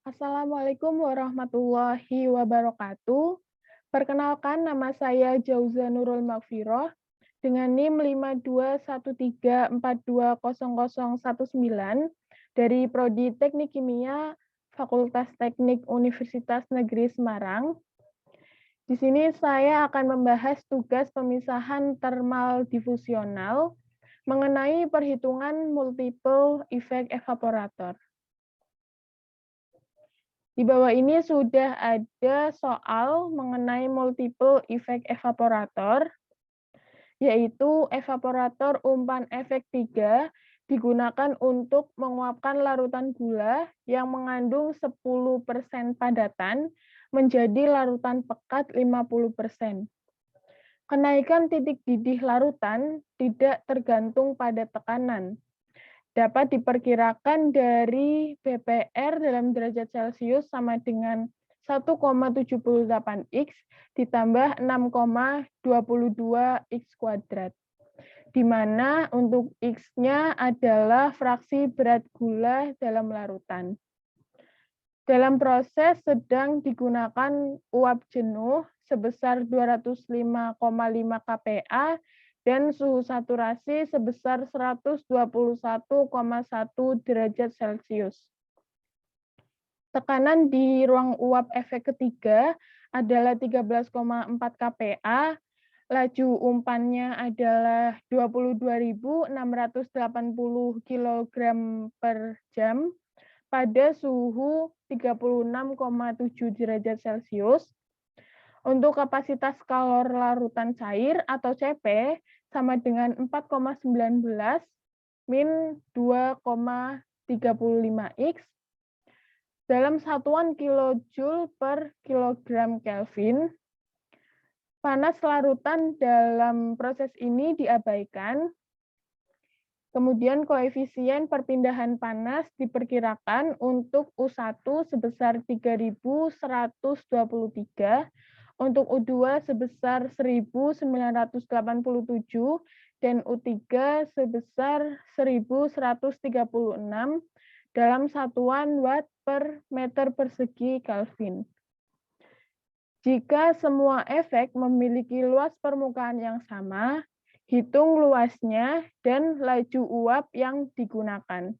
Assalamualaikum warahmatullahi wabarakatuh. Perkenalkan, nama saya Jauza Nurul Magfiroh dengan NIM 5213420019 dari Prodi Teknik Kimia Fakultas Teknik Universitas Negeri Semarang. Di sini saya akan membahas tugas pemisahan termal difusional mengenai perhitungan multiple effect evaporator. Di bawah ini sudah ada soal mengenai multiple effect evaporator, yaitu evaporator umpan efek 3 digunakan untuk menguapkan larutan gula yang mengandung 10% padatan menjadi larutan pekat 50%. Kenaikan titik didih larutan tidak tergantung pada tekanan. Dapat diperkirakan dari BPR dalam derajat Celcius sama dengan 1,78 X ditambah 6,22 X kuadrat, di mana untuk X-nya adalah fraksi berat gula dalam larutan. Dalam proses sedang digunakan uap jenuh sebesar 205,5 kPa dan suhu saturasi sebesar 121,1 derajat Celcius. Tekanan di ruang uap efek ketiga adalah 13,4 kPa, laju umpannya adalah 22.680 kg per jam pada suhu 36,7 derajat Celcius. Untuk kapasitas kalor larutan cair atau CP sama dengan 4,19 min 2,35 X dalam satuan kilojoule per kilogram Kelvin. Panas larutan dalam proses ini diabaikan. Kemudian koefisien perpindahan panas diperkirakan untuk U1 sebesar 3.123, untuk U2 sebesar 1.987, dan U3 sebesar 1.136 dalam satuan watt per meter persegi Kelvin. Jika semua efek memiliki luas permukaan yang sama, hitung luasnya dan laju uap yang digunakan.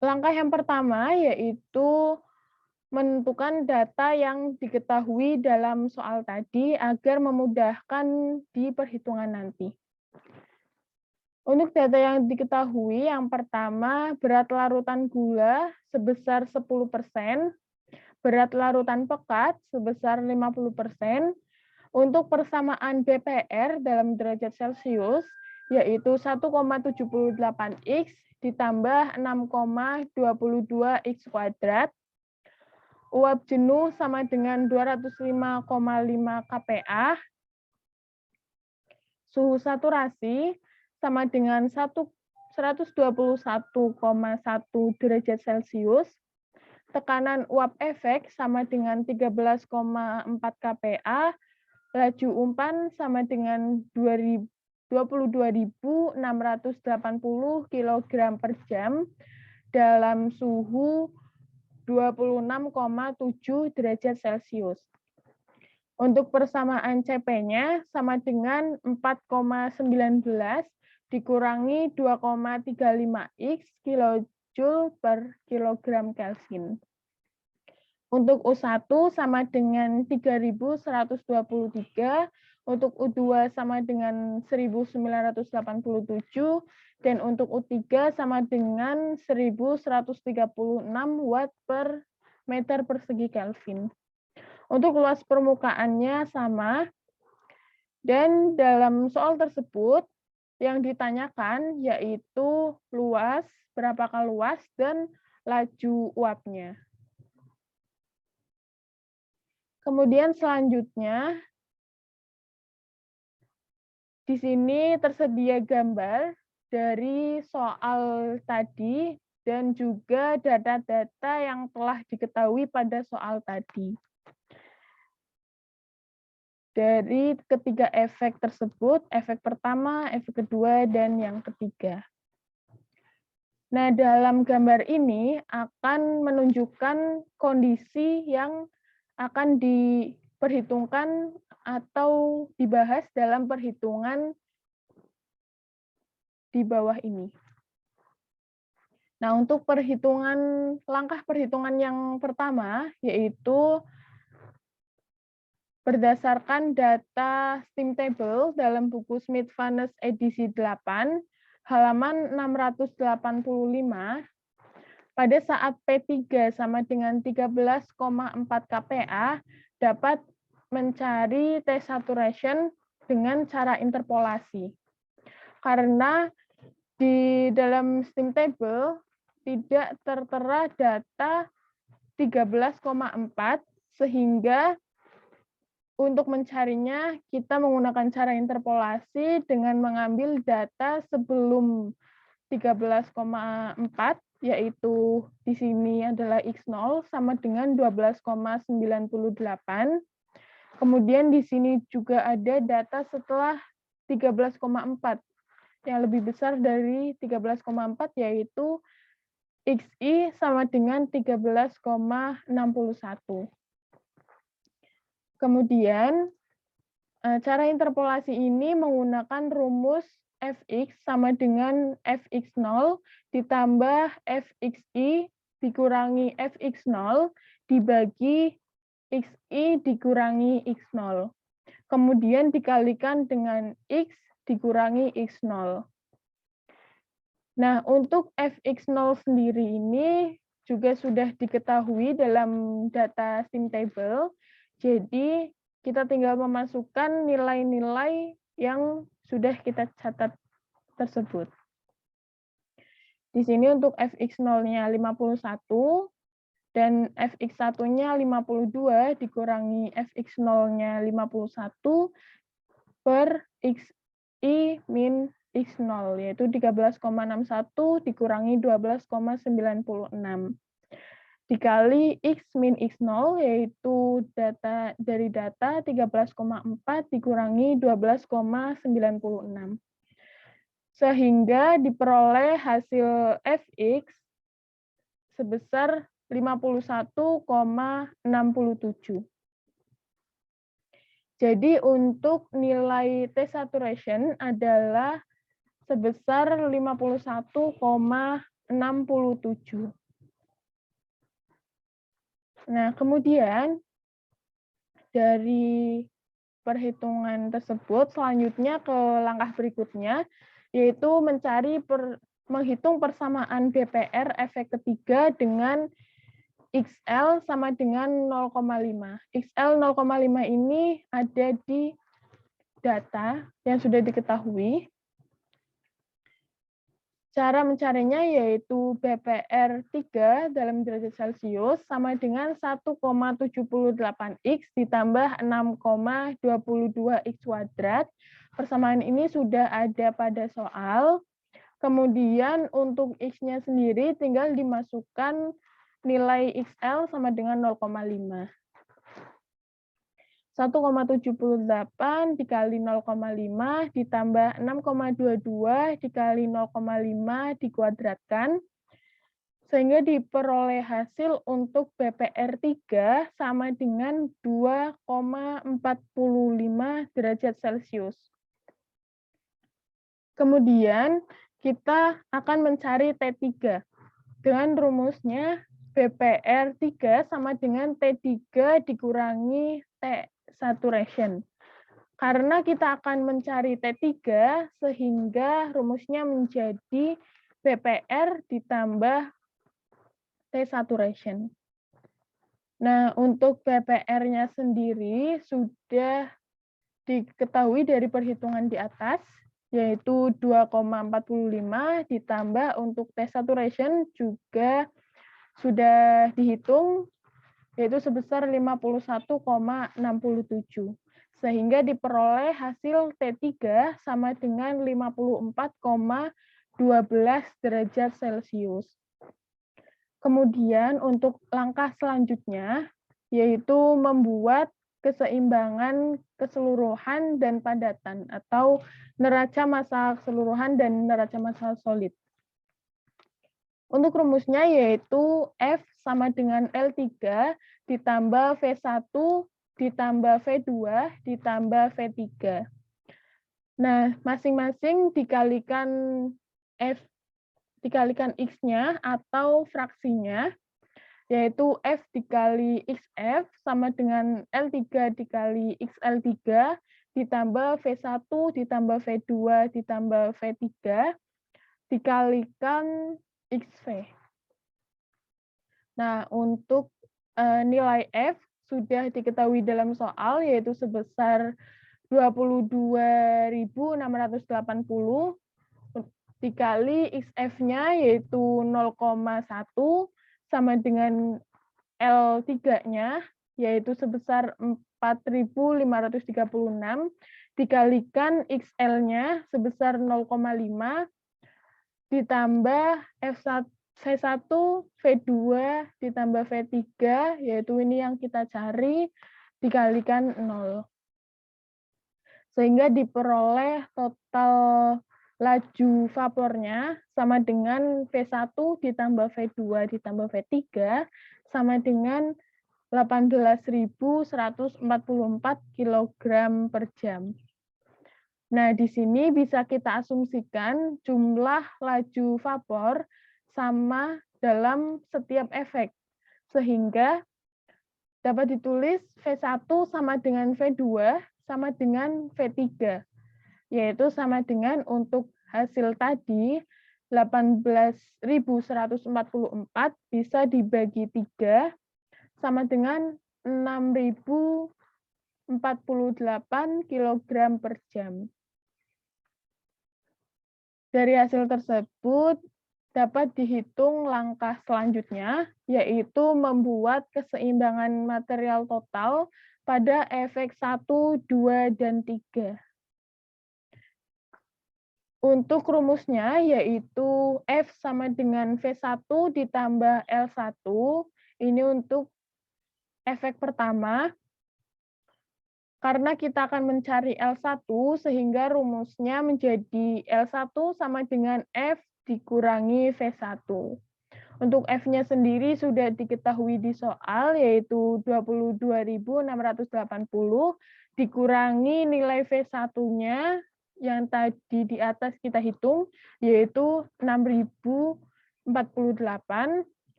Langkah yang pertama yaitu menentukan data yang diketahui dalam soal tadi agar memudahkan di perhitungan nanti. Untuk data yang diketahui, yang pertama berat larutan gula sebesar 10%, berat larutan pekat sebesar 50%, untuk persamaan BPR dalam derajat Celcius, yaitu 1,78 X ditambah 6,22 X kuadrat. Uap jenuh sama dengan 205,5 kPa. Suhu saturasi sama dengan 121,1 derajat Celcius. Tekanan uap efek sama dengan 13,4 kPa. Laju umpan sama dengan 22.680 kg per jam dalam suhu 26,7 derajat Celcius. Untuk persamaan CP-nya sama dengan 4,19 dikurangi 2,35 X kilojoule per kilogram Kelvin. Untuk U1 sama dengan 3.123, untuk U2 sama dengan 1.987, dan untuk U3 sama dengan 1.136 watt per meter persegi Kelvin. Untuk luas permukaannya sama, dan dalam soal tersebut yang ditanyakan yaitu luas, berapakah luas, dan laju uapnya. Kemudian selanjutnya, di sini tersedia gambar dari soal tadi dan juga data-data yang telah diketahui pada soal tadi. Dari ketiga efek tersebut, efek pertama, efek kedua, dan yang ketiga. Nah, dalam gambar ini akan menunjukkan kondisi yang akan diperhitungkan atau dibahas dalam perhitungan di bawah ini. Nah, untuk langkah perhitungan yang pertama, yaitu berdasarkan data steam table dalam buku Smith-Vannes edisi 8, halaman 685, pada saat P3 sama dengan 13,4 kPa, dapat mencari T saturation dengan cara interpolasi. Karena di dalam steam table tidak tertera data 13,4, sehingga untuk mencarinya kita menggunakan cara interpolasi dengan mengambil data sebelum 13,4, yaitu di sini adalah X0 sama dengan 12,98. Kemudian di sini juga ada data setelah 13,4 yang lebih besar dari 13,4, yaitu XI sama dengan 13,61. Kemudian cara interpolasi ini menggunakan rumus Fx sama dengan Fx0 ditambah Fxi dikurangi Fx0 dibagi Xi dikurangi X0. Kemudian dikalikan dengan X dikurangi X0. Nah, untuk Fx0 sendiri ini juga sudah diketahui dalam data steam table. Jadi, kita tinggal memasukkan nilai-nilai yang sudah kita catat tersebut. Di sini untuk Fx0-nya 51 dan Fx1-nya 52 dikurangi Fx0-nya 51 per Xi min X0, yaitu 13,61 dikurangi 12,96. Dikali X min X0, yaitu dari data 13,4 dikurangi 12,96. Sehingga diperoleh hasil Fx sebesar 51,67. Jadi untuk nilai T saturation adalah sebesar 51,67. Nah, kemudian dari perhitungan tersebut selanjutnya ke langkah berikutnya, yaitu menghitung persamaan BPR efek ketiga dengan XL sama dengan 0,5. XL 0,5 ini ada di data yang sudah diketahui. Cara mencarinya yaitu BPR 3 dalam derajat Celcius sama dengan 1,78X ditambah 6,22X kuadrat. Persamaan ini sudah ada pada soal. Kemudian untuk X-nya sendiri tinggal dimasukkan nilai XL sama dengan 0,5. 1,78 dikali 0,5 ditambah 6,22 dikali 0,5 dikuadratkan, sehingga diperoleh hasil untuk BPR 3 sama dengan 2,45 derajat Celcius. Kemudian kita akan mencari T3 dengan rumusnya BPR 3 sama dengan T3 dikurangi T saturation. Karena kita akan mencari T3, sehingga rumusnya menjadi BPR ditambah T saturation. Nah, untuk BPR-nya sendiri sudah diketahui dari perhitungan di atas, yaitu 2,45 ditambah untuk T saturation juga sudah dihitung, yaitu sebesar 51,67. Sehingga diperoleh hasil T3 sama dengan 54,12 derajat Celcius. Kemudian untuk langkah selanjutnya, yaitu membuat keseimbangan keseluruhan dan padatan atau neraca massa keseluruhan dan neraca massa solid. Untuk rumusnya yaitu F sama dengan L3 ditambah V1 ditambah V2 ditambah V3. Nah, masing-masing dikalikan X-nya atau fraksinya, yaitu F dikali XF sama dengan L3 dikali XL3 ditambah V1 ditambah V2 ditambah V3 dikalikan XV. Nah, untuk nilai F sudah diketahui dalam soal, yaitu sebesar 22.680 dikali XF-nya yaitu 0,1 sama dengan L3-nya yaitu sebesar 4.536 dikalikan XL-nya sebesar 0,5 ditambah V1, V2 ditambah V3 yaitu ini yang kita cari dikalikan 0. Sehingga diperoleh total laju vapornya sama dengan V1 ditambah V2 ditambah V3 sama dengan 18.144 kg per jam. Nah, di sini bisa kita asumsikan jumlah laju vapor sama dalam setiap efek. Sehingga dapat ditulis V1 sama dengan V2 sama dengan V3. Yaitu sama dengan untuk hasil tadi 18.144 bisa dibagi 3 sama dengan 6.048 kg per jam. Dari hasil tersebut dapat dihitung langkah selanjutnya, yaitu membuat keseimbangan material total pada efek 1, 2, dan 3. Untuk rumusnya yaitu F sama dengan V1 ditambah L1. Ini untuk efek pertama. Karena kita akan mencari L1 sehingga rumusnya menjadi L1 sama dengan F dikurangi V1. Untuk F-nya sendiri sudah diketahui di soal yaitu 22.680 dikurangi nilai V1-nya yang tadi di atas kita hitung, yaitu 6.048,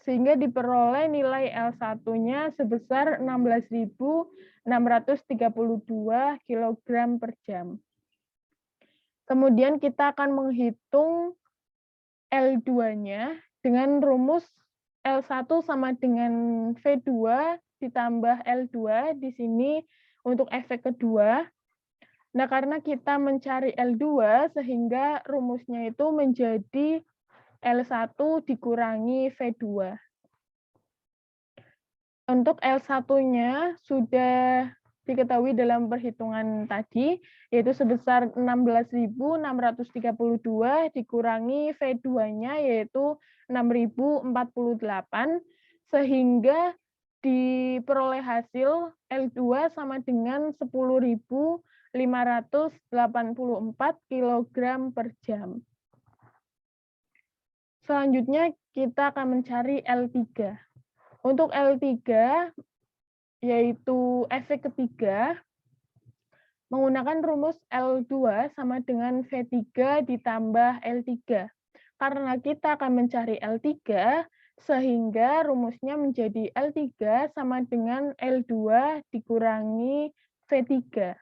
sehingga diperoleh nilai L1-nya sebesar 16.632 kg per jam. Kemudian kita akan menghitung L2-nya dengan rumus L1 sama dengan V2 ditambah L2 di sini untuk efek kedua. Nah, karena kita mencari L2, sehingga rumusnya itu menjadi L1 dikurangi V2. Untuk L1-nya sudah diketahui dalam perhitungan tadi, yaitu sebesar 16.632 dikurangi V2-nya, yaitu 6.048, sehingga diperoleh hasil L2 sama dengan 10.584 kg per jam. Selanjutnya kita akan mencari L3. Untuk L3 yaitu efek ketiga menggunakan rumus L2 sama dengan V3 ditambah L3. Karena kita akan mencari L3, sehingga rumusnya menjadi L3 sama dengan L2 dikurangi V3.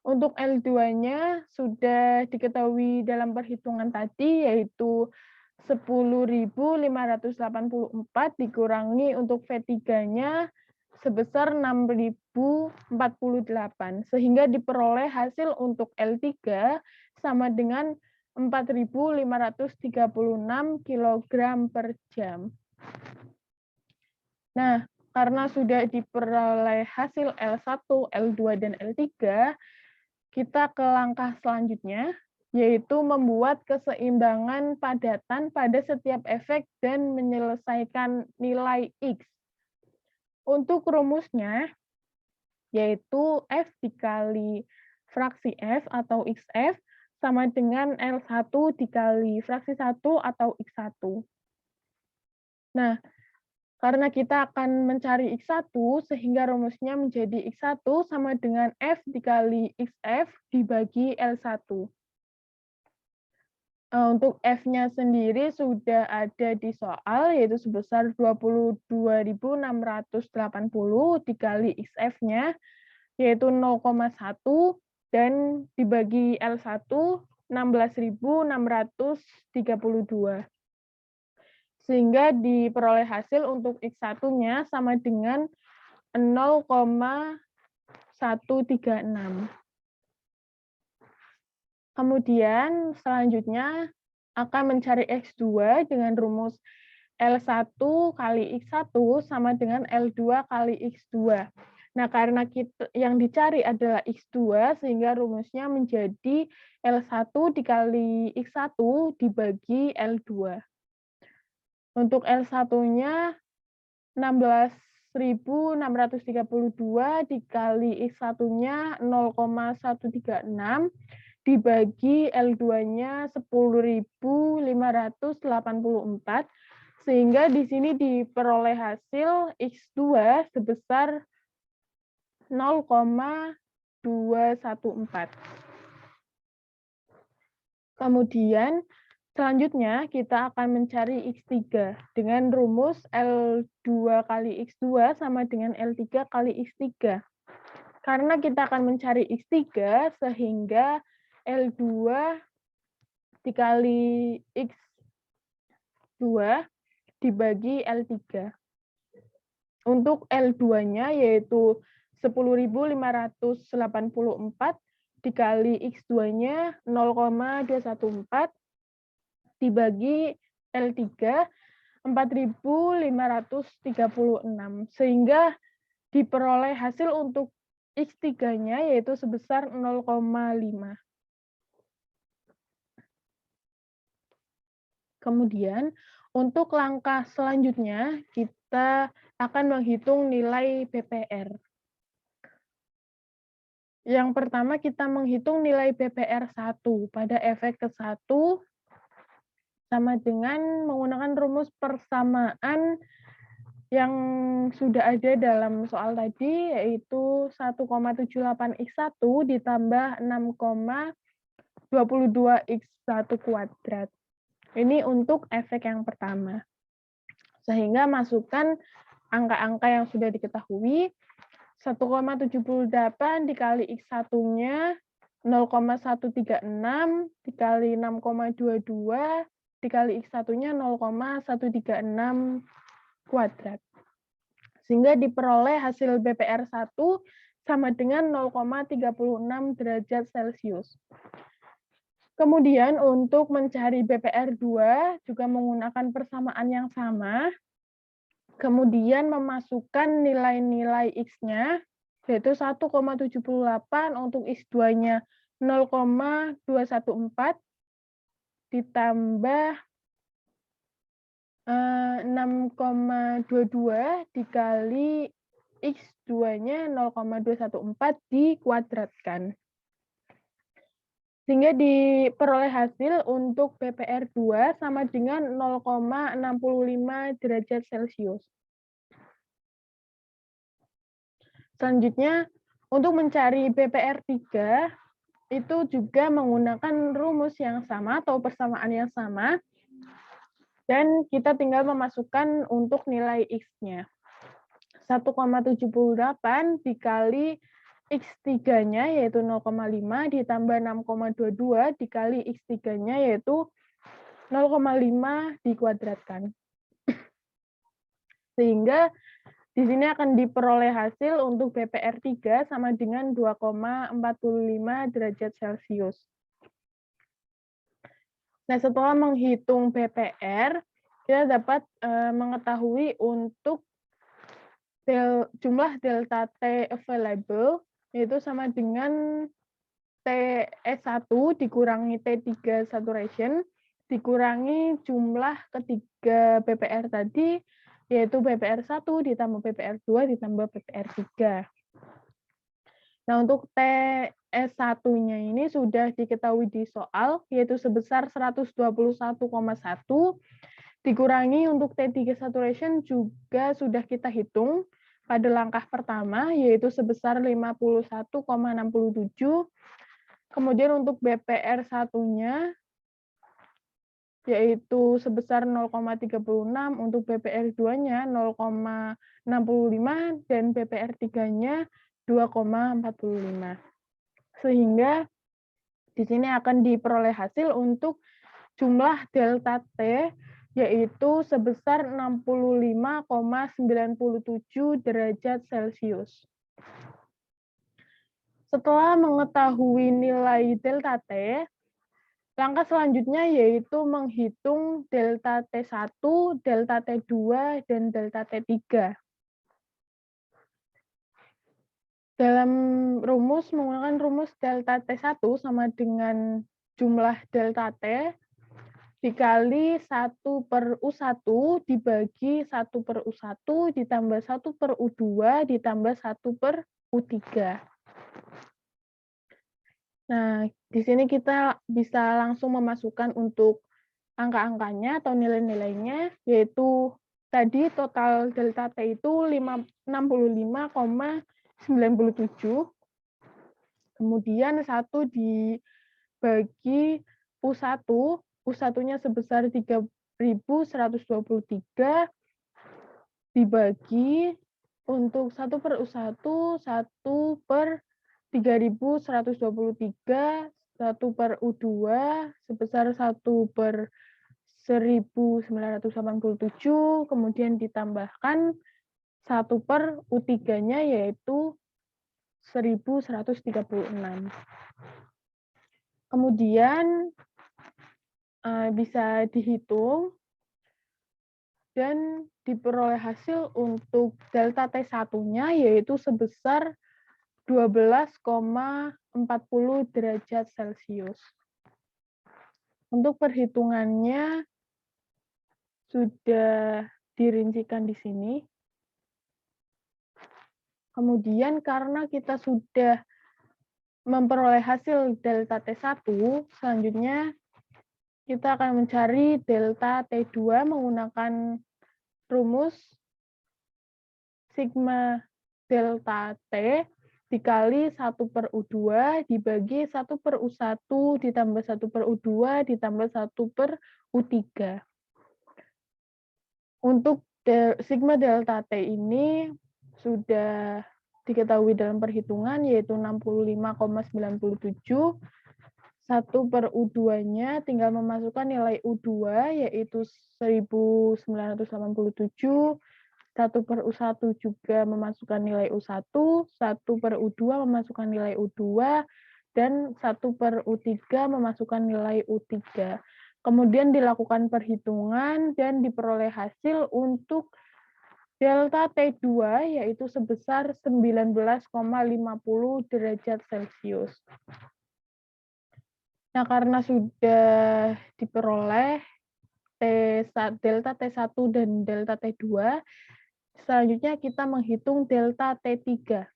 Untuk L2-nya sudah diketahui dalam perhitungan tadi, yaitu 10.584 dikurangi untuk V3-nya sebesar 6.048, sehingga diperoleh hasil untuk L3 sama dengan 4.536 kg per jam. Nah, karena sudah diperoleh hasil L1, L2, dan L3, kita ke langkah selanjutnya, yaitu membuat keseimbangan padatan pada setiap efek dan menyelesaikan nilai X. Untuk rumusnya, yaitu F dikali fraksi F atau XF sama dengan L1 dikali fraksi 1 atau X1. Nah, karena kita akan mencari X1, sehingga rumusnya menjadi X1 sama dengan F dikali XF dibagi L1. Untuk F-nya sendiri sudah ada di soal, yaitu sebesar 22.680 dikali XF-nya, yaitu 0,1, dan dibagi L1, 16.632. Sehingga diperoleh hasil untuk X1-nya sama dengan 0,136. Kemudian selanjutnya akan mencari X2 dengan rumus L1 kali X1 sama dengan L2 kali X2. Nah, karena yang dicari adalah X2, sehingga rumusnya menjadi L1 dikali X1 dibagi L2. Untuk L1-nya 16.632 dikali X1-nya 0,136 dibagi L2-nya 10.584, sehingga di sini diperoleh hasil X2 sebesar 0,214. Kemudian selanjutnya kita akan mencari X3 dengan rumus L2 kali X2 sama dengan L3 kali X3. Karena kita akan mencari X3, sehingga L2 dikali X2 dibagi L3. Untuk L2-nya yaitu 10.584 dikali X2-nya 0,214 dibagi L3 4.536, sehingga diperoleh hasil untuk X3-nya yaitu sebesar 0,5. Kemudian untuk langkah selanjutnya kita akan menghitung nilai BPR. Yang pertama kita menghitung nilai BPR 1 pada efek ke-1 sama dengan menggunakan rumus persamaan yang sudah ada dalam soal tadi, yaitu 1,78x1 ditambah 6,22x1 kuadrat. Ini untuk efek yang pertama. Sehingga masukkan angka-angka yang sudah diketahui, 1,78 dikali x1-nya 0,136 dikali 6,22 dikali x1-nya 0,136 kuadrat. Sehingga diperoleh hasil BPR 1 sama dengan 0,36 derajat Celcius. Kemudian untuk mencari BPR 2 juga menggunakan persamaan yang sama. Kemudian memasukkan nilai-nilai X-nya, yaitu 1,78 untuk X2-nya 0,214 ditambah 6,22 dikali X2-nya 0,214 dikuadratkan. Sehingga diperoleh hasil untuk BPR 2 sama dengan 0,65 derajat Celcius. Selanjutnya, untuk mencari BPR 3, itu juga menggunakan rumus yang sama atau persamaan yang sama, dan kita tinggal memasukkan untuk nilai X-nya. 1,78 dikali X3-nya yaitu 0,5 ditambah 6,22 dikali X3-nya yaitu 0,5 dikuadratkan. Sehingga di sini akan diperoleh hasil untuk BPR 3 sama dengan 2,45 derajat Celcius. Nah, setelah menghitung BPR, kita dapat mengetahui untuk jumlah delta T available, yaitu sama dengan TS1 dikurangi T3 saturation, dikurangi jumlah ketiga BPR tadi, yaitu BPR 1 ditambah BPR 2 ditambah BPR 3. Nah, untuk TS1-nya ini sudah diketahui di soal, yaitu sebesar 121,1 Dikurangi untuk T3 saturation juga sudah kita hitung pada langkah pertama, yaitu sebesar 51,67. Kemudian untuk BPR satunya, yaitu sebesar 0,36, untuk BPR 2-nya 0,65, dan BPR 3-nya 2,45. Sehingga di sini akan diperoleh hasil untuk jumlah delta T yaitu sebesar 65,97 derajat Celcius. Setelah mengetahui nilai delta T, langkah selanjutnya yaitu menghitung delta T1, delta T2, dan delta T3. Dalam rumus, menggunakan rumus delta T1 sama dengan jumlah delta T dikali 1/U1 dibagi 1/U1 ditambah 1/U2 ditambah 1/U3. Nah, di sini kita bisa langsung memasukkan untuk angka-angkanya atau nilai-nilainya, yaitu tadi total delta T itu 65,97. Kemudian 1 dibagi U1, U1-nya sebesar 3.123 dibagi untuk 1/U1, 1/3.123, 1/U2 sebesar 1/1987, kemudian ditambahkan 1/U3-nya yaitu 1.136. Kemudian bisa dihitung dan diperoleh hasil untuk delta T1-nya yaitu sebesar 12,40 derajat Celcius. Untuk perhitungannya sudah dirincikan di sini. Kemudian karena kita sudah memperoleh hasil delta T1, selanjutnya kita akan mencari delta T2 menggunakan rumus sigma delta T dikali 1/U2 dibagi 1/U1 ditambah 1/U2 ditambah 1/U3. Untuk sigma delta T ini sudah diketahui dalam perhitungan yaitu 65,97. 1/U2-nya tinggal memasukkan nilai U2 yaitu 1987, 1/U1 juga memasukkan nilai U1, 1/U2 memasukkan nilai U2, dan 1/U3 memasukkan nilai U3. Kemudian dilakukan perhitungan dan diperoleh hasil untuk delta T2 yaitu sebesar 19,50 derajat Celcius. Nah, karena sudah diperoleh delta T1 dan delta T2, selanjutnya kita menghitung delta T3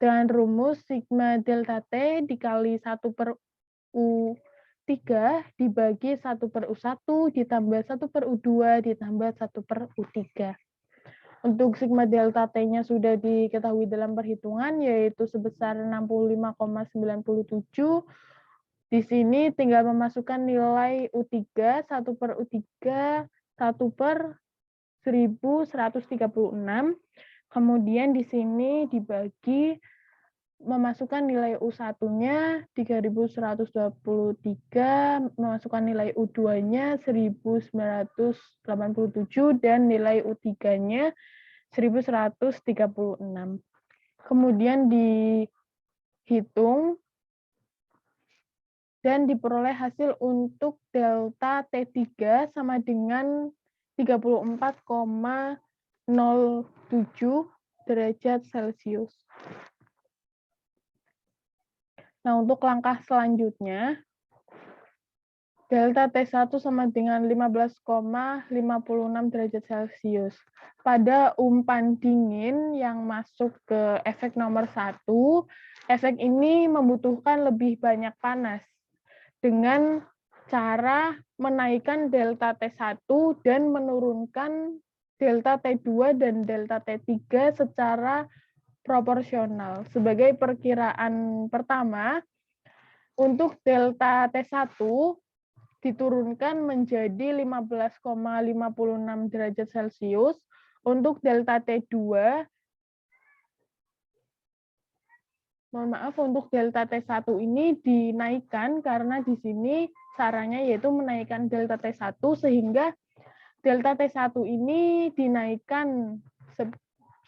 dengan rumus sigma delta T dikali 1/U3 dibagi 1/U1 ditambah 1/U2 ditambah 1/U3. Untuk sigma delta T-nya sudah diketahui dalam perhitungan yaitu sebesar 65,97. Di sini tinggal memasukkan nilai U3, 1/U3, 1/1136. Kemudian di sini dibagi memasukkan nilai U1-nya 3.123, memasukkan nilai U2-nya 1987 dan nilai U3-nya 1136. Kemudian dihitung dan diperoleh hasil untuk delta T3 sama dengan 34,07 derajat Celcius. Nah, untuk langkah selanjutnya, delta T1 sama dengan 15,56 derajat Celcius. Pada umpan dingin yang masuk ke efek nomor 1, efek ini membutuhkan lebih banyak panas dengan cara menaikkan delta T1 dan menurunkan delta T2 dan delta T3 secara proporsional. Sebagai perkiraan pertama, untuk delta T1 diturunkan menjadi 15,56 derajat Celcius. Untuk delta T2, untuk delta T1 ini dinaikkan karena di sini caranya yaitu menaikkan delta T1 sehingga delta T1 ini dinaikkan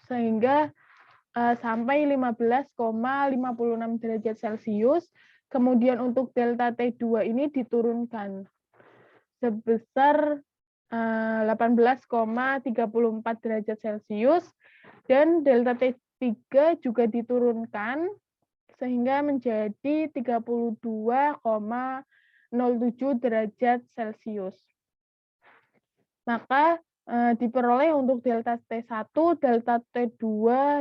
sehingga sampai 15,56 derajat Celcius. Kemudian untuk delta T2 ini diturunkan sebesar 18,34 derajat Celcius dan delta T3 juga diturunkan sehingga menjadi 32,07 derajat Celcius. Maka diperoleh untuk delta T1, delta T2,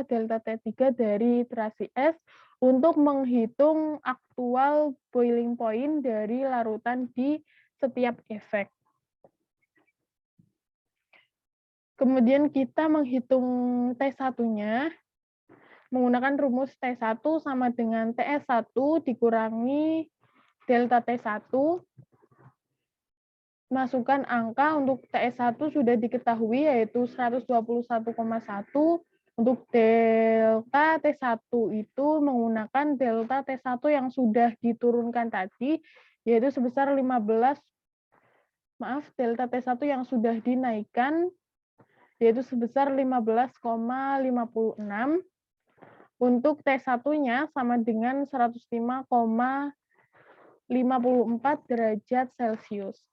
delta T3 dari terasi es untuk menghitung aktual boiling point dari larutan di setiap efek. Kemudian kita menghitung T1-nya menggunakan rumus T1 sama dengan TS1 dikurangi delta T1. Masukkan angka untuk TS1 sudah diketahui yaitu 121,1. Untuk delta T1 itu menggunakan delta T1 yang sudah diturunkan tadi yaitu sebesar delta T1 yang sudah dinaikkan yaitu sebesar 15,56. Untuk T1-nya sama dengan 105,54 derajat Celcius.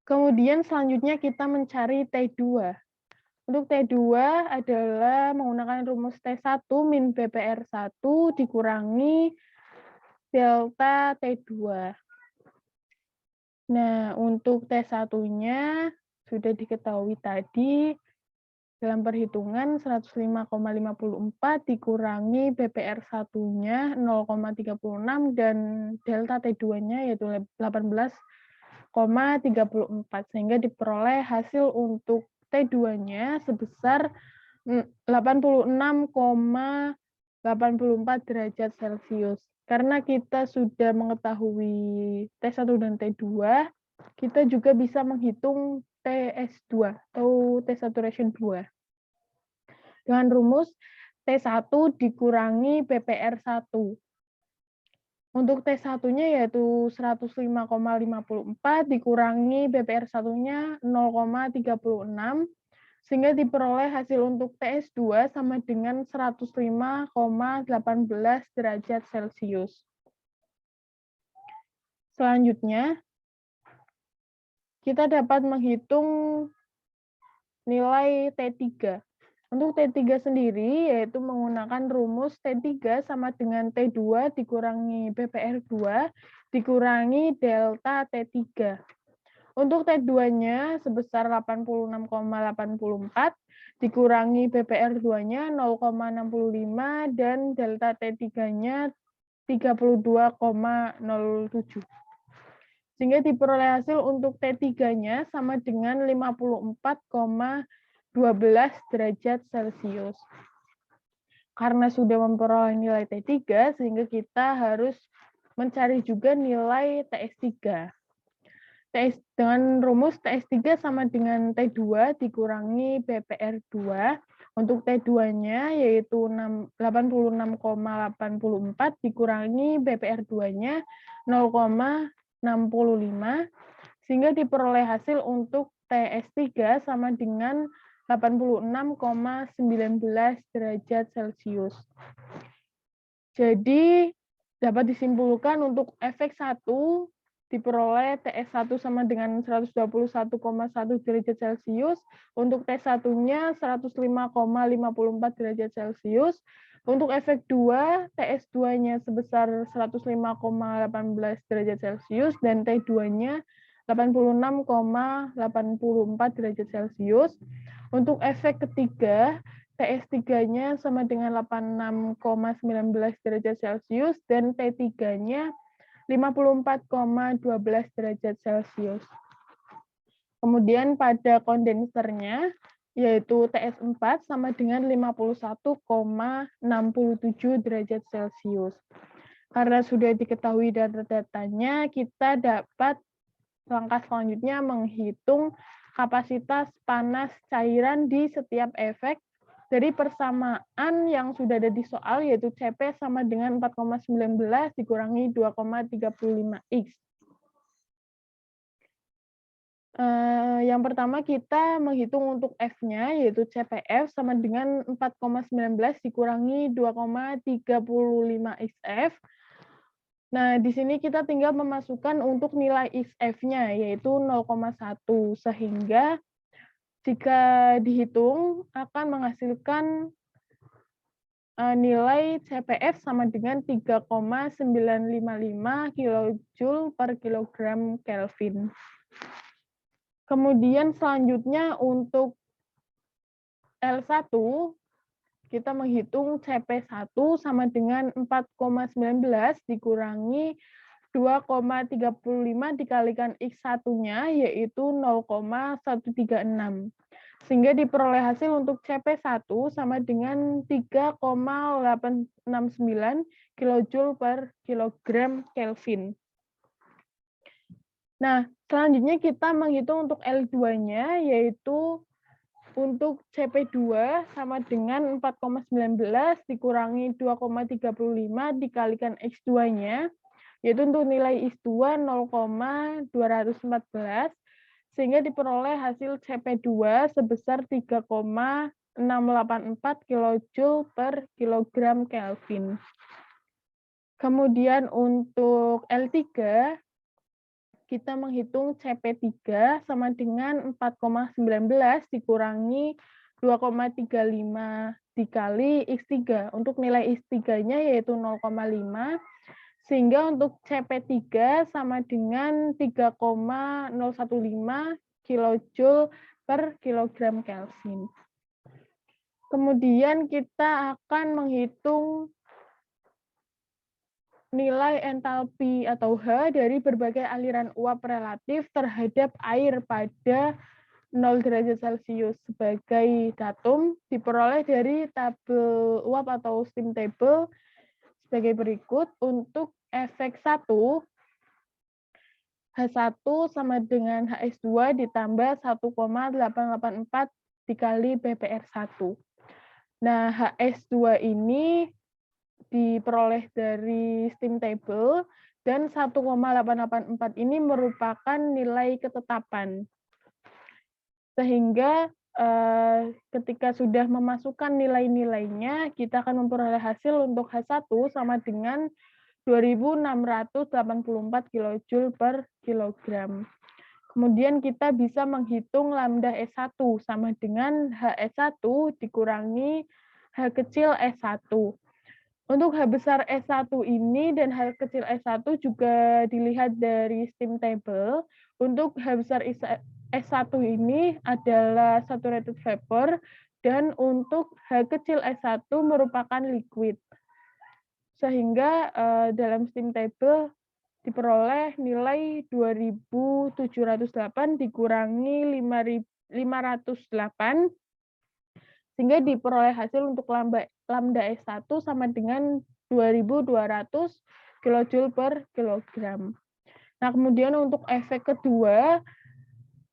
Kemudian selanjutnya kita mencari T2. Untuk T2 adalah menggunakan rumus T1 min BPR1 dikurangi delta T2. Nah, untuk T1-nya sudah diketahui tadi dalam perhitungan 105,54 dikurangi BPR1-nya 0,36 dan delta T2-nya yaitu 18,34 sehingga diperoleh hasil untuk T2-nya sebesar 86,84 derajat Celcius. Karena kita sudah mengetahui T1 dan T2, kita juga bisa menghitung TS2 atau T saturation 2. Dengan rumus T1 dikurangi BPR1. Untuk T1-nya yaitu 105,54 dikurangi BPR1-nya 0,36 sehingga diperoleh hasil untuk TS2 sama dengan 105,18 derajat Celcius. Selanjutnya, kita dapat menghitung nilai T3. Untuk T3 sendiri, yaitu menggunakan rumus T3 sama dengan T2 dikurangi BPR2 dikurangi delta T3. Untuk T2-nya sebesar 86,84 dikurangi BPR2-nya 0,65 dan delta T3-nya 32,07. Sehingga diperoleh hasil untuk T3-nya sama dengan 54,12 derajat Celcius. Karena sudah memperoleh nilai T3, sehingga kita harus mencari juga nilai TS3. Dengan rumus TS3 sama dengan T2 dikurangi BPR2. Untuk T2-nya yaitu 86,84 dikurangi BPR2-nya 0,65 sehingga diperoleh hasil untuk TS3 sama dengan 86,19 derajat Celcius. Jadi dapat disimpulkan untuk efek 1 diperoleh TS1 sama dengan 121,1 derajat Celcius, untuk T1-nya 105,54 derajat Celcius, untuk efek 2, TS2-nya sebesar 105,18 derajat Celcius, dan T2-nya 86,84 derajat Celcius. Untuk efek ketiga, TS3-nya sama dengan 86,19 derajat Celcius, dan T3-nya 54,12 derajat Celcius. Kemudian pada kondensernya, yaitu TS4 sama dengan 51,67 derajat Celcius. Karena sudah diketahui data-datanya, kita dapat langkah selanjutnya menghitung kapasitas panas cairan di setiap efek dari persamaan yang sudah ada di soal, yaitu CP sama dengan 4,19 dikurangi 2,35X. Yang pertama kita menghitung untuk F-nya, yaitu CPF sama dengan 4,19 dikurangi 2,35XF. Nah, di sini kita tinggal memasukkan untuk nilai XF-nya, yaitu 0,1. Sehingga jika dihitung akan menghasilkan nilai CPF sama dengan 3,955 kJ per kilogram Kelvin. Kemudian selanjutnya untuk L1, kita menghitung CP1 sama dengan 4,19 dikurangi 2,35 dikalikan X1-nya, yaitu 0,136. Sehingga diperoleh hasil untuk CP1 sama dengan 3,869 kJ per kilogram Kelvin. Nah, selanjutnya kita menghitung untuk L2-nya, yaitu untuk CP2 sama dengan 4,19 dikurangi 2,35 dikalikan X2-nya, yaitu untuk nilai X2 0,214, sehingga diperoleh hasil CP2 sebesar 3,684 kJ per kilogram Kelvin. Kemudian untuk L3, kita menghitung CP3 sama dengan 4,19 dikurangi 2,35 dikali X3. Untuk nilai X3-nya yaitu 0,5, sehingga untuk CP3 sama dengan 3,015 kJ per kilogram Kelvin. Kemudian kita akan menghitung nilai entalpi atau H dari berbagai aliran uap relatif terhadap air pada 0 derajat Celcius sebagai datum diperoleh dari tabel uap atau steam table sebagai berikut. Untuk efek 1, H1 sama dengan HS2 ditambah 1,884 dikali BPR1. Nah, HS2 ini diperoleh dari steam table, dan 1,884 ini merupakan nilai ketetapan. Sehingga ketika sudah memasukkan nilai-nilainya, kita akan memperoleh hasil untuk H1 sama dengan 2.684 kJ per kilogram. Kemudian kita bisa menghitung lambda S1 sama dengan HS1 dikurangi H kecil S1. Untuk H besar S1 ini dan H kecil S1 juga dilihat dari steam table. Untuk H besar S1 ini adalah saturated vapor, dan untuk H kecil S1 merupakan liquid. Sehingga dalam steam table diperoleh nilai 2.708 dikurangi 508, sehingga diperoleh hasil untuk lambda S1 sama dengan 2.200 kJ per kilogram. Nah, kemudian untuk efek kedua,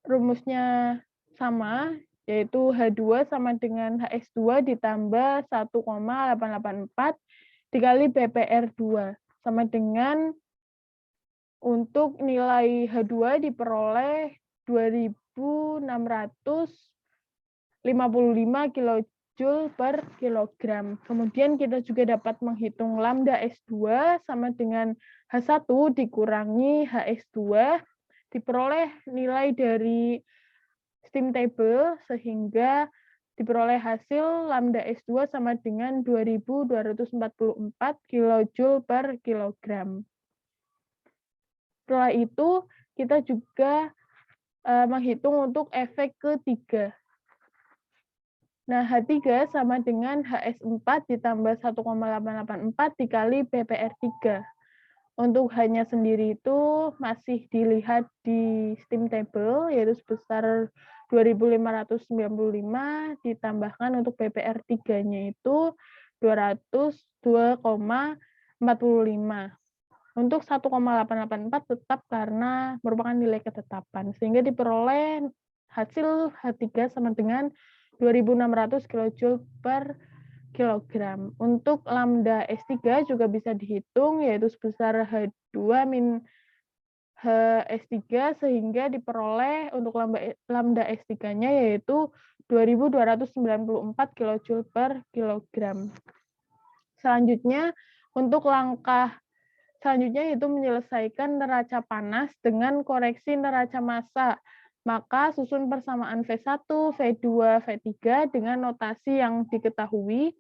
rumusnya sama, yaitu H2 sama dengan HS2 ditambah 1,884 dikali BPR2, sama dengan untuk nilai H2 diperoleh 2.655 kJ per kilogram. Kemudian kita juga dapat menghitung lambda S2 sama dengan H1 dikurangi HS2, diperoleh nilai dari steam table, sehingga diperoleh hasil lambda S2 sama dengan 2.244 kJ per kilogram. Setelah itu, kita juga menghitung untuk efek ketiga. Nah, H3 sama dengan HS4 ditambah 1,884 dikali BPR3. Untuk hanya sendiri itu masih dilihat di steam table, yaitu sebesar 2.595 ditambahkan untuk BPR 3-nya itu 202,45. Untuk 1,884 tetap karena merupakan nilai ketetapan, sehingga diperoleh hasil H3 sama dengan 2.600 kJ per kilogram. Untuk lambda S3 juga bisa dihitung, yaitu sebesar H2 min HS3, sehingga diperoleh untuk lambda S3-nya yaitu 2.294 kJ per kilogram. Selanjutnya, untuk langkah selanjutnya yaitu menyelesaikan neraca panas dengan koreksi neraca massa. Maka susun persamaan V1, V2, V3 dengan notasi yang diketahui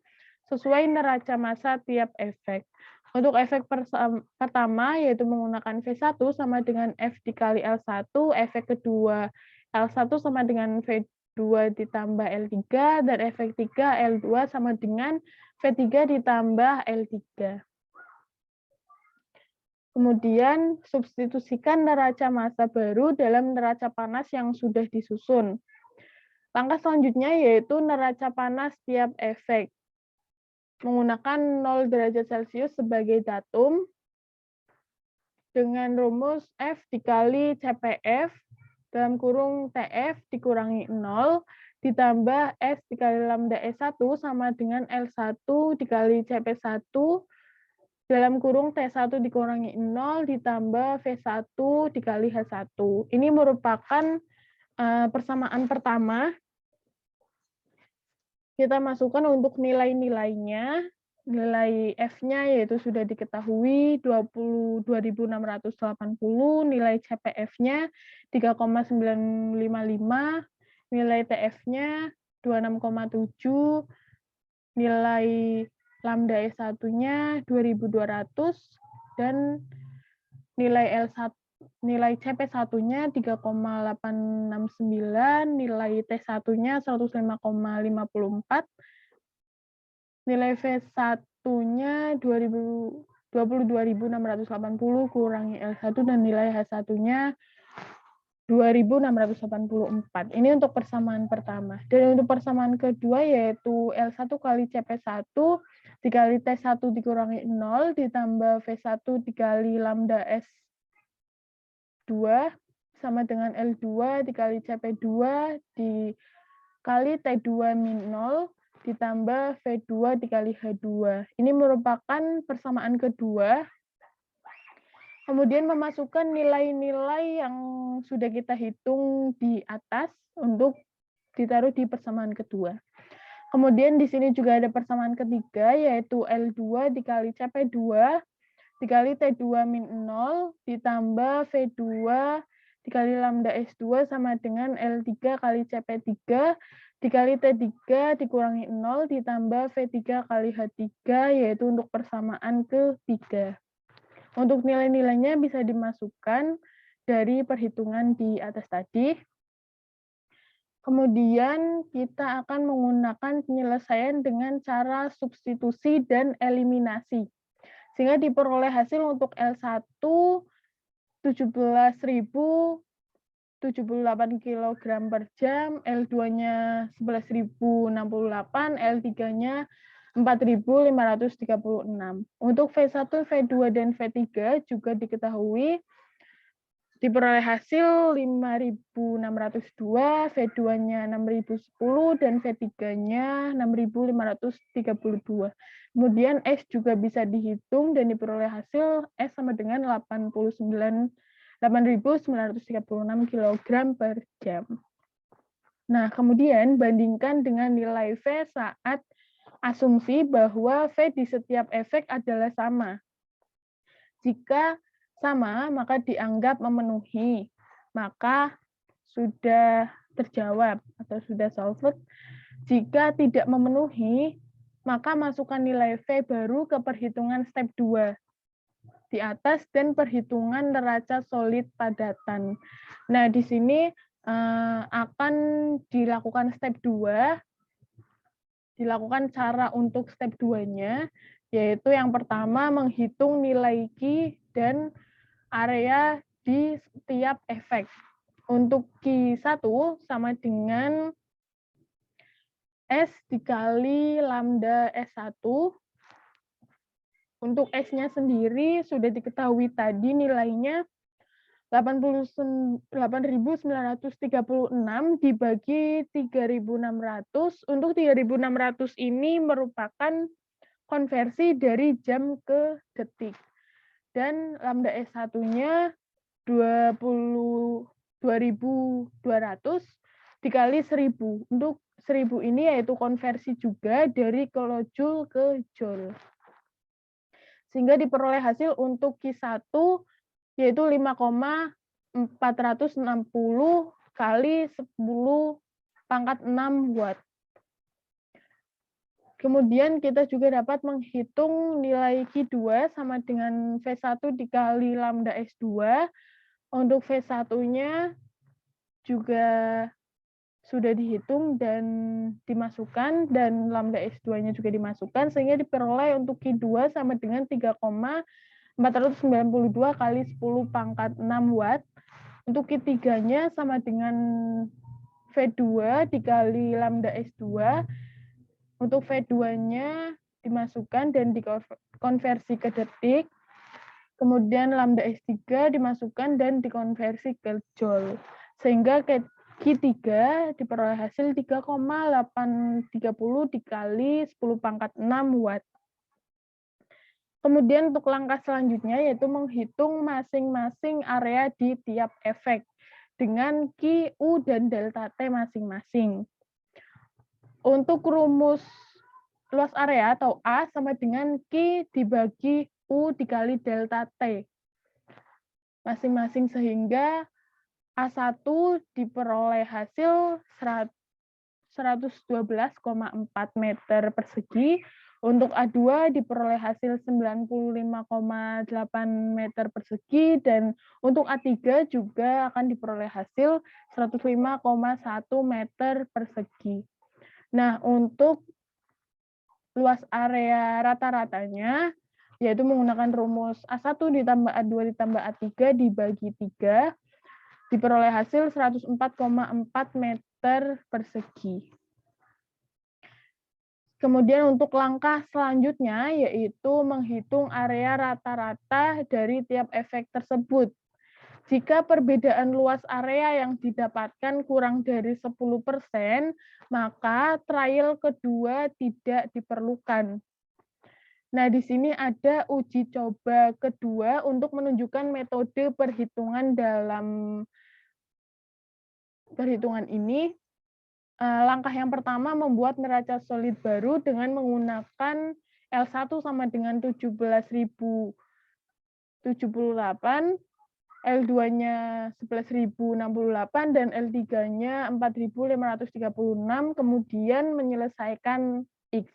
sesuai neraca massa tiap efek. Untuk efek pertama yaitu menggunakan V1 sama dengan F dikali L1, efek kedua L1 sama dengan V2 ditambah L3, dan efek 3 L2 sama dengan V3 ditambah L3. Kemudian substitusikan neraca massa baru dalam neraca panas yang sudah disusun. Langkah selanjutnya yaitu neraca panas tiap efek. Menggunakan 0 derajat Celcius sebagai datum dengan rumus F dikali CPF dalam kurung TF dikurangi 0 ditambah S dikali lambda S1 sama dengan L1 dikali CP1 dalam kurung T1 dikurangi 0 ditambah V1 dikali H1. Ini merupakan persamaan pertama. Kita masukkan untuk nilai-nilainya. Nilai F-nya yaitu sudah diketahui 22.680, nilai CPF-nya 3,955, nilai TF-nya 26,7, nilai lambda S1-nya 2.200, dan nilai CP1-nya 3,869, nilai T1-nya 105,54, nilai V1-nya 22.680 kurangi L1, dan nilai H1-nya 2.684. Ini untuk persamaan pertama. Dan untuk persamaan kedua yaitu L1 kali CP1 dikali T1 dikurangi 0 ditambah V1 dikali lambda S2 sama dengan L2 dikali CP2 dikali T2 min 0 ditambah V2 dikali H2. Ini merupakan persamaan kedua. Kemudian memasukkan nilai-nilai yang sudah kita hitung di atas untuk ditaruh di persamaan kedua. Kemudian di sini juga ada persamaan ketiga, yaitu L2 dikali CP2 dikali T2 min 0 ditambah V2 dikali lambda S2 sama dengan L3 kali CP3 dikali T3 dikurangi 0 ditambah V3 kali H3, yaitu untuk persamaan ketiga. Untuk nilai-nilainya bisa dimasukkan dari perhitungan di atas tadi. Kemudian kita akan menggunakan penyelesaian dengan cara substitusi dan eliminasi. Sehingga diperoleh hasil untuk L1 17.078 kg per jam, L2-nya 11.068, L3-nya 4.536. Untuk V1, V2, dan V3 juga diketahui diperoleh hasil 5.602, V2-nya 6.010, dan V3-nya 6.532. Kemudian S juga bisa dihitung dan diperoleh hasil S sama dengan 8.936 kg per jam. Nah, kemudian bandingkan dengan nilai V saat asumsi bahwa V di setiap efek adalah sama. Jika sama, maka dianggap memenuhi. Maka sudah terjawab atau sudah solved. Jika tidak memenuhi, maka masukkan nilai V baru ke perhitungan step 2 di atas dan perhitungan neraca solid padatan. Nah, di sini akan dilakukan step 2, dilakukan cara untuk step 2-nya, yaitu yang pertama menghitung nilai Q dan area di setiap efek. Untuk Q1 sama dengan S dikali lambda S1. Untuk S-nya sendiri sudah diketahui tadi nilainya 8.936 dibagi 3.600. Untuk 3.600 ini merupakan konversi dari jam ke detik. Dan lambda S1-nya 22.200 dikali 1.000. Untuk 1.000 ini yaitu konversi juga dari kilojoule ke joule. Sehingga diperoleh hasil untuk Q1 yaitu 5,460 kali 10 pangkat 6 watt. Kemudian kita juga dapat menghitung nilai Q2 sama dengan V1 dikali lambda S2. Untuk V1-nya juga sudah dihitung dan dimasukkan, dan lambda S2-nya juga dimasukkan, sehingga diperoleh untuk Q2 sama dengan 3,492 kali 10 pangkat 6 watt. Untuk Q3-nya sama dengan V2 dikali lambda S2. Untuk V2-nya dimasukkan dan dikonversi ke detik. Kemudian lambda S3 dimasukkan dan dikonversi ke joule. Sehingga Q3 diperoleh hasil 3,830 dikali 10 pangkat 6 watt. Kemudian untuk langkah selanjutnya yaitu menghitung masing-masing area di tiap efek dengan Q, U, dan delta T masing-masing. Untuk rumus luas area atau A sama dengan Q dibagi U dikali delta T masing-masing, sehingga A1 diperoleh hasil 112,4 meter persegi, untuk A2 diperoleh hasil 95,8 meter persegi, dan untuk A3 juga akan diperoleh hasil 105,1 meter persegi. Nah, untuk luas area rata-ratanya, yaitu menggunakan rumus A1 ditambah A2 ditambah A3 dibagi 3, diperoleh hasil 104,4 meter persegi. Kemudian untuk langkah selanjutnya yaitu menghitung area rata-rata dari tiap efek tersebut. Jika perbedaan luas area yang didapatkan kurang dari 10%, maka trial kedua tidak diperlukan. Nah, di sini ada uji coba kedua untuk menunjukkan metode perhitungan dalam perhitungan ini. Langkah yang pertama membuat neraca solid baru dengan menggunakan L1 sama dengan 17.078, L2-nya 11.068, dan L3-nya 4.536, kemudian menyelesaikan X.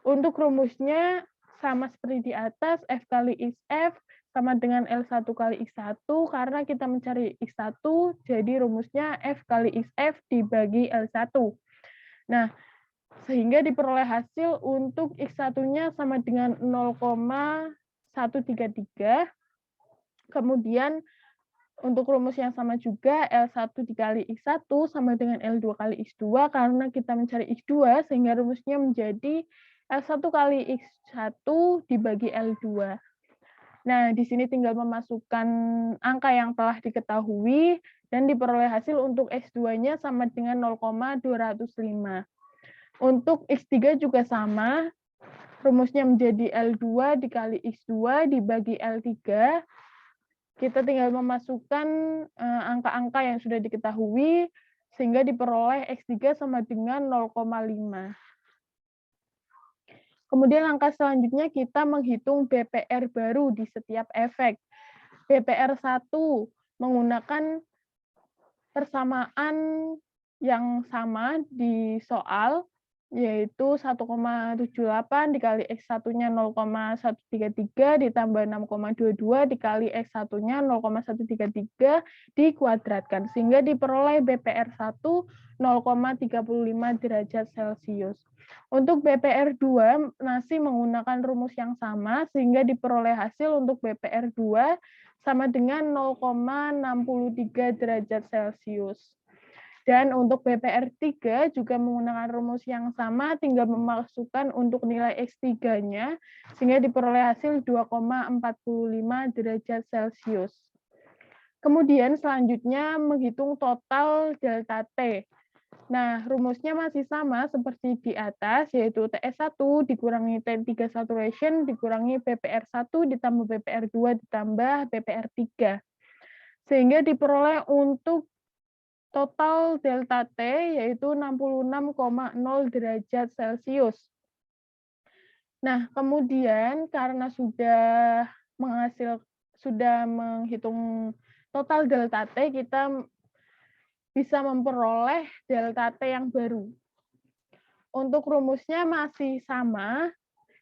Untuk rumusnya sama seperti di atas, F kali XF sama dengan L1 kali X1, karena kita mencari X1, jadi rumusnya F kali XF dibagi L1. Nah, sehingga diperoleh hasil untuk X1-nya sama dengan 0,133, kemudian untuk rumus yang sama juga, L1 dikali X1 sama dengan L2 kali X2, karena kita mencari X2, sehingga rumusnya menjadi L1 kali X1 dibagi L2. Nah, di sini tinggal memasukkan angka yang telah diketahui, dan diperoleh hasil untuk X2-nya sama dengan 0,205. Untuk X3 juga sama, rumusnya menjadi L2 dikali X2 dibagi L3. Kita tinggal memasukkan angka-angka yang sudah diketahui, sehingga diperoleh X3 sama dengan 0,5. Kemudian langkah selanjutnya kita menghitung BPR baru di setiap efek. BPR1 menggunakan persamaan yang sama di soal, yaitu 1,78 dikali X1-nya 0,133 ditambah 6,22 dikali X1-nya 0,133 dikuadratkan, sehingga diperoleh BPR1 0,35 derajat Celcius. Untuk BPR2 masih menggunakan rumus yang sama, sehingga diperoleh hasil untuk BPR2 sama dengan 0,63 derajat Celcius. Dan untuk BPR3 juga menggunakan rumus yang sama, tinggal memasukkan untuk nilai X3-nya, sehingga diperoleh hasil 2,45 derajat Celcius. Kemudian selanjutnya menghitung total delta T. Nah, rumusnya masih sama seperti di atas, yaitu TS1 dikurangi T3 saturation dikurangi BPR1 ditambah BPR2 ditambah BPR3. Sehingga diperoleh untuk total delta T yaitu 66,0 derajat Celcius. Nah, kemudian karena sudah menghitung total delta T, kita bisa memperoleh delta T yang baru. Untuk rumusnya masih sama.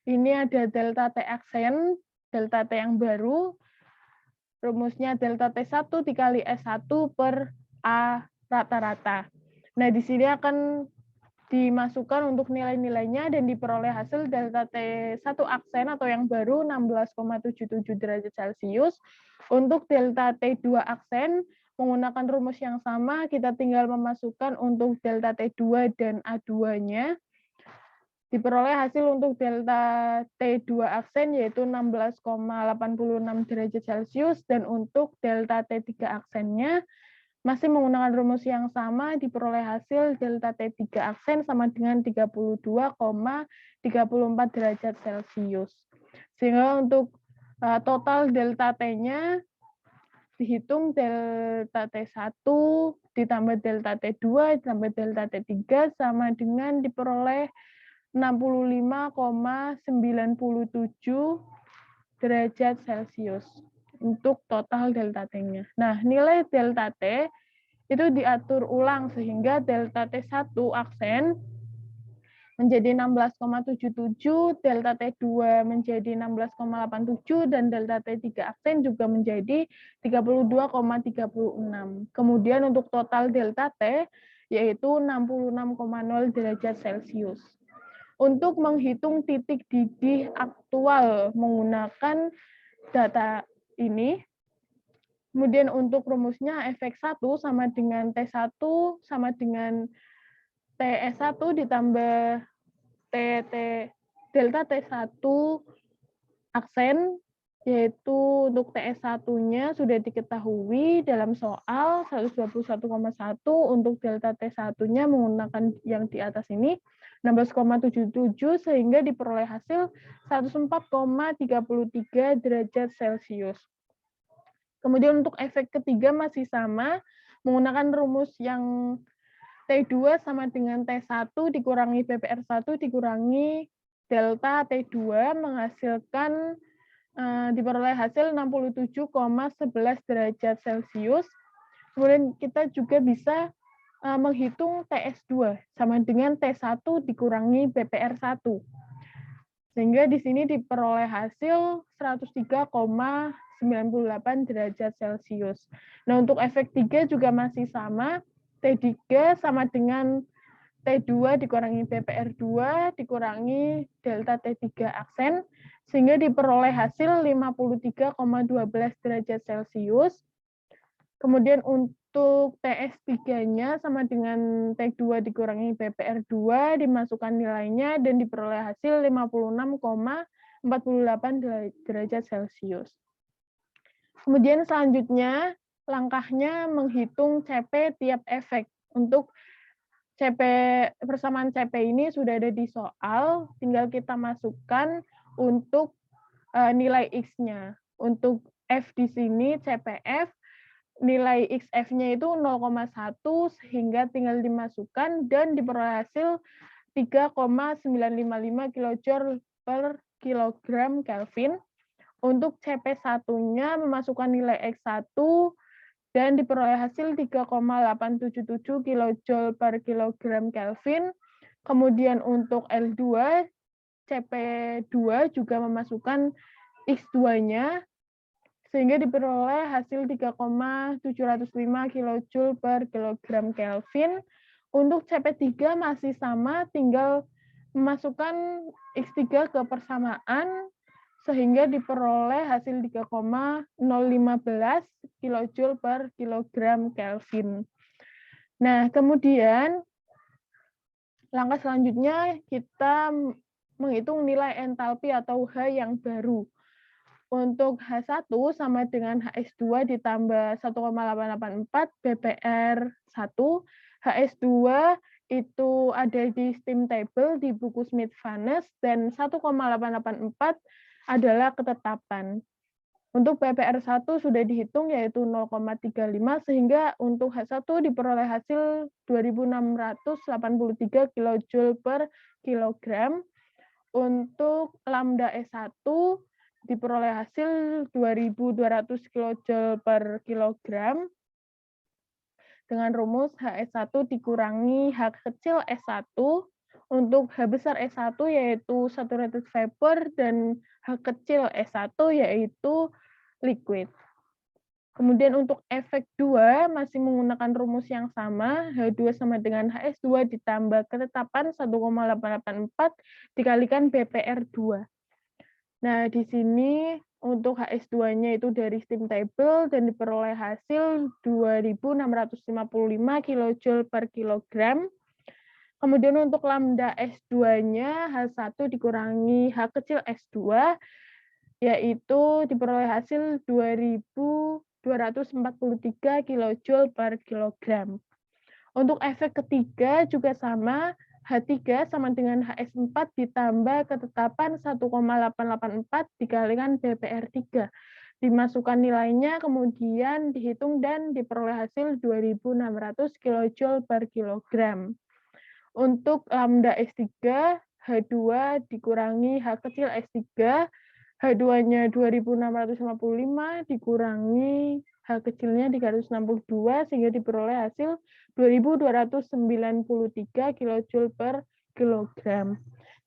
Ini ada delta T aksen, delta T yang baru. Rumusnya delta T1 dikali S1 per A rata-rata. Nah, di sini akan dimasukkan untuk nilai-nilainya dan diperoleh hasil delta T1 aksen atau yang baru 16,77 derajat Celcius. Untuk delta T2 aksen menggunakan rumus yang sama, kita tinggal memasukkan untuk delta T2 dan A2-nya. Diperoleh hasil untuk delta T2 aksen yaitu 16,86 derajat Celcius, dan untuk delta T3 aksennya masih menggunakan rumus yang sama, diperoleh hasil delta T3 aksen sama dengan 32,34 derajat Celcius. Sehingga untuk total delta T-nya dihitung delta T1 ditambah delta T2 ditambah delta T3 sama dengan diperoleh 65,97 derajat Celcius untuk total delta T-nya. Nah, nilai delta T itu diatur ulang sehingga delta T1 aksen menjadi 16,77, delta T2 menjadi 16,87, dan delta T3 aksen juga menjadi 32,36. Kemudian untuk total delta T yaitu 66,0 derajat Celcius. Untuk menghitung titik didih aktual menggunakan data ini, kemudian untuk rumusnya Fx1 sama dengan T1 sama dengan TS1 ditambah delta T1 aksen, yaitu untuk TS1-nya sudah diketahui dalam soal 121,1, untuk delta T1-nya menggunakan yang di atas ini 16,77 sehingga diperoleh hasil 104,33 derajat Celcius. Kemudian untuk efek ketiga masih sama, menggunakan rumus yang T2 sama dengan T1 dikurangi BPR1 dikurangi delta T2 menghasilkan diperoleh hasil 67,11 derajat Celcius. Kemudian kita juga bisa menghitung TS2 sama dengan T1 dikurangi BPR1. Sehingga di sini diperoleh hasil 103,98 derajat Celcius. Nah, untuk efek 3 juga masih sama. T3 sama dengan T2 dikurangi BPR2 dikurangi delta T3 aksen, sehingga diperoleh hasil 53,12 derajat Celcius. Kemudian untuk TS3-nya sama dengan T2 dikurangi BPR2, dimasukkan nilainya dan diperoleh hasil 56,48 derajat Celcius. Kemudian selanjutnya, langkahnya menghitung CP tiap efek. Untuk persamaan CP ini sudah ada di soal, tinggal kita masukkan untuk nilai X-nya. Untuk F di sini, CPF, nilai XF-nya itu 0,1 sehingga tinggal dimasukkan dan diperoleh hasil 3,955 kJ per kilogram Kelvin. Untuk CP1-nya memasukkan nilai X1 dan diperoleh hasil 3,877 kJ per kilogram Kelvin. Kemudian untuk L2, CP2 juga memasukkan X2-nya, sehingga diperoleh hasil 3,705 kJ per kilogram Kelvin. Untuk CP3 masih sama, tinggal memasukkan X3 ke persamaan, sehingga diperoleh hasil 3,015 kJ per kilogram Kelvin. Nah, kemudian langkah selanjutnya kita menghitung nilai entalpi atau H yang baru. Untuk H1 sama dengan HS2 ditambah 1,884 BPR1. HS2 itu ada di steam table di buku Smith-Vannes dan 1,884 adalah ketetapan. Untuk BPR1 sudah dihitung yaitu 0,35 sehingga untuk H1 diperoleh hasil 2.683 kJ per kilogram. Untuk lambda S1 diperoleh hasil 2.200 kJ per kilogram dengan rumus HS1 dikurangi H kecil S1. Untuk H besar S1 yaitu saturated vapor dan H kecil S1 yaitu liquid. Kemudian untuk efek 2 masih menggunakan rumus yang sama, H2 sama dengan HS2 ditambah ketetapan 1,884 dikalikan BPR2. Nah, di sini untuk HS2-nya itu dari steam table dan diperoleh hasil 2.655 kJ per kilogram. Kemudian untuk lambda S2-nya H1 dikurangi H kecil S2, yaitu diperoleh hasil 2.243 kJ per kilogram. Untuk efek ketiga juga sama, H3 sama dengan HS4 ditambah ketetapan 1,884 dikalikan BPR3. Dimasukkan nilainya, kemudian dihitung dan diperoleh hasil 2.600 kJ per kilogram. Untuk lambda S3, H2 dikurangi H kecil S3, H2-nya 2.655 dikurangi H kecilnya 362 sehingga diperoleh hasil 2.293 kJ per kilogram.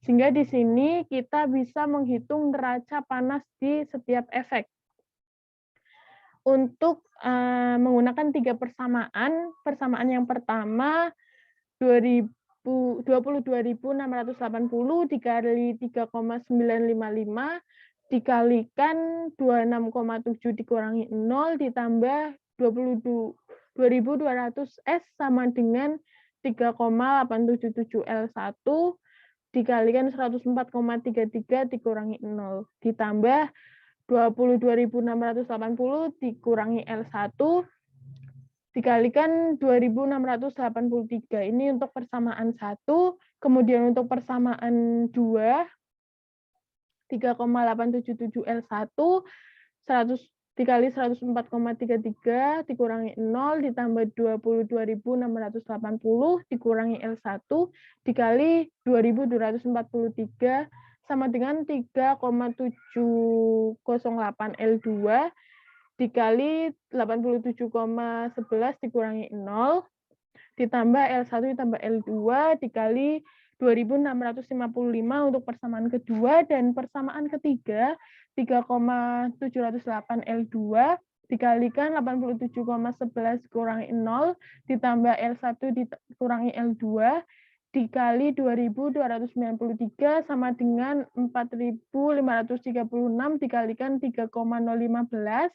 Sehingga di sini kita bisa menghitung neraca panas di setiap efek. Untuk menggunakan 3 persamaan, persamaan yang pertama 22.680 dikali 3,955 dikalikan 26,7 dikurangi 0 ditambah 22.200 S sama dengan 3,877 L1 dikalikan 104,33 dikurangi 0 ditambah 22.680 dikurangi L1 dikalikan 2.683. Ini untuk persamaan 1. Kemudian untuk persamaan 2, 3,877 L1, 100 dikali 104,33 dikurangi 0 ditambah 22.680 dikurangi L1 dikali 2.243 sama dengan 3,708 L2 dikali 87,11 dikurangi 0, ditambah L1 ditambah L2 dikali 2.655 untuk persamaan kedua, dan persamaan ketiga 3,708 L2 dikalikan 87,11 dikurangi 0, ditambah L1 dikurangi L2 dikali 2.293 sama dengan 4.536 dikalikan 3,015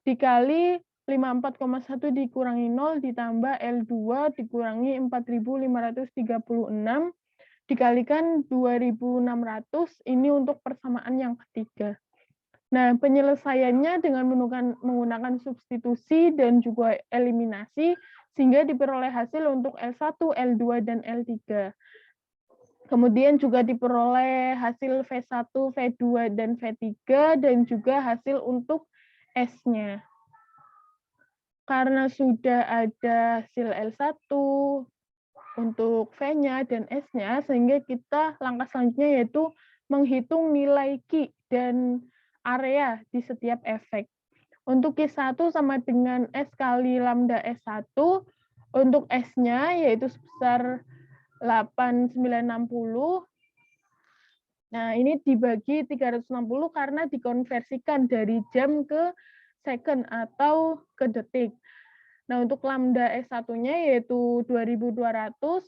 dikali 54,1 dikurangi 0 ditambah L2 dikurangi 4.536 dikalikan 2.600, ini untuk persamaan yang ketiga. Nah, penyelesaiannya dengan menggunakan substitusi dan juga eliminasi, sehingga diperoleh hasil untuk L1, L2, dan L3. Kemudian juga diperoleh hasil V1, V2, dan V3, dan juga hasil untuk S-nya. Karena sudah ada hasil L1 untuk V-nya dan S-nya, sehingga kita langkah selanjutnya yaitu menghitung nilai Q dan area di setiap efek. Untuk Q1 sama dengan S kali lambda S1, untuk S-nya yaitu sebesar 8960. Nah, ini dibagi 360 karena dikonversikan dari jam ke second atau ke detik. Nah, untuk lambda S1-nya yaitu 2200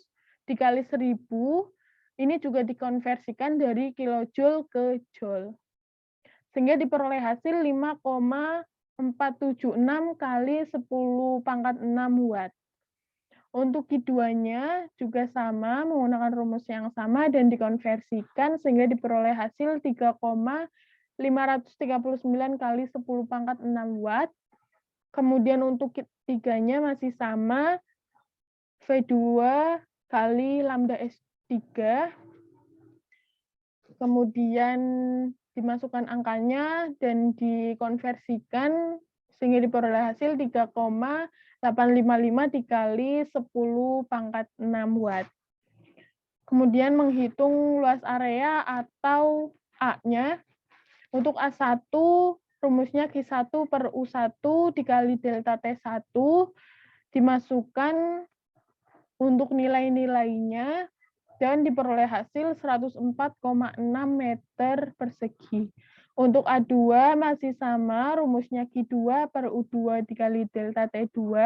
dikali 1000, ini juga dikonversikan dari kilojoule ke joule. Sehingga diperoleh hasil 5,476 kali 10⁻6 watt. Untuk Q2-nya juga sama, menggunakan rumus yang sama dan dikonversikan sehingga diperoleh hasil 3,539 kali 10⁻6 watt. Kemudian untuk Q3-nya masih sama, V2 kali lambda S3. Kemudian dimasukkan angkanya dan dikonversikan sehingga diperoleh hasil 3,855 dikali 10⁻6 watt. Kemudian menghitung luas area atau A-nya. Untuk A1, rumusnya Q1 per U1 dikali delta T1, dimasukkan untuk nilai-nilainya, dan diperoleh hasil 104,6 meter persegi. Untuk A2 masih sama, rumusnya Q2 per U2 dikali delta T2,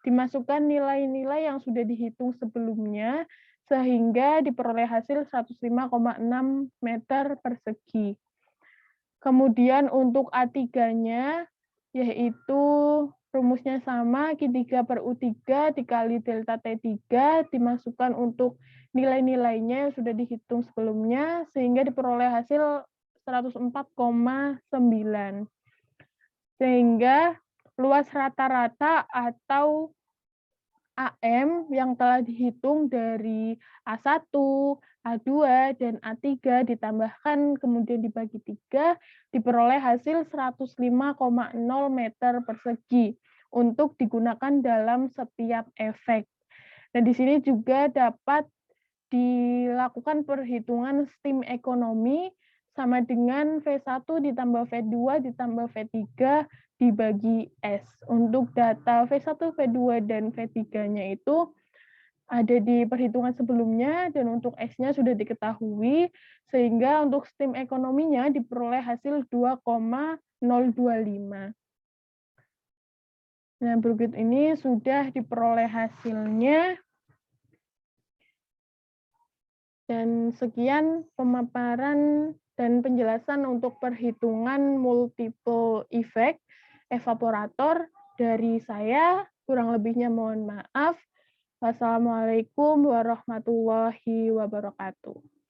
dimasukkan nilai-nilai yang sudah dihitung sebelumnya, sehingga diperoleh hasil 105,6 meter persegi. Kemudian untuk A3-nya, yaitu rumusnya sama, Q3 per U3 dikali delta T3, dimasukkan untuk nilai-nilainya yang sudah dihitung sebelumnya, sehingga diperoleh hasil 104,9. Sehingga luas rata-rata atau AM yang telah dihitung dari A1, A2, dan A3 ditambahkan kemudian dibagi 3, diperoleh hasil 105,0 meter persegi untuk digunakan dalam setiap efek. Dan di sini juga dapat dilakukan perhitungan steam ekonomi sama dengan V1 ditambah V2 ditambah V3 dibagi S. Untuk data V1, V2, dan V3-nya itu ada di perhitungan sebelumnya, dan untuk S-nya sudah diketahui, sehingga untuk steam ekonominya diperoleh hasil 2,025. Nah, berikut ini sudah diperoleh hasilnya. Dan sekian pemaparan dan penjelasan untuk perhitungan multiple effect evaporator dari saya. Kurang lebihnya mohon maaf. Wassalamualaikum warahmatullahi wabarakatuh.